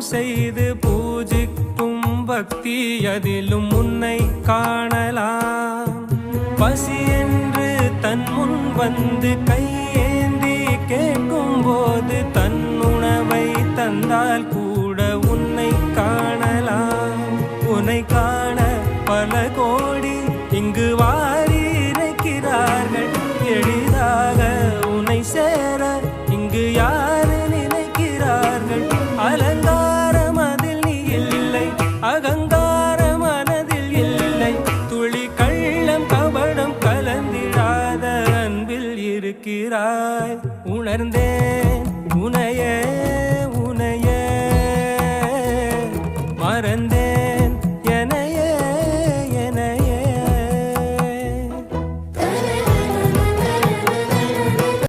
செய்து பூஜிக்கும் பக்தி அதிலும் உன்னை காணலாம். பசி என்று தன் முன் வந்து கையேந்தி கேட்கும் போது தன் உணவை தந்தால் கூட உன்னை காணலாம். உன்னை காண பல கோடி இங்கு வாரி இறைக்கிறார்கள். எளிதாக உன்னை சேர இங்கு யாரு நினைக்கிறார்கள். அலங்காரம் அதில் நீ இல்லை, அகங்கார மனதில் இல்லை. துளி கள்ளம் கபடம் கலந்திடாத அன்பில் இருக்கிறாய். உணர்ந்தேன் உனையே உனையே மறந்தேன்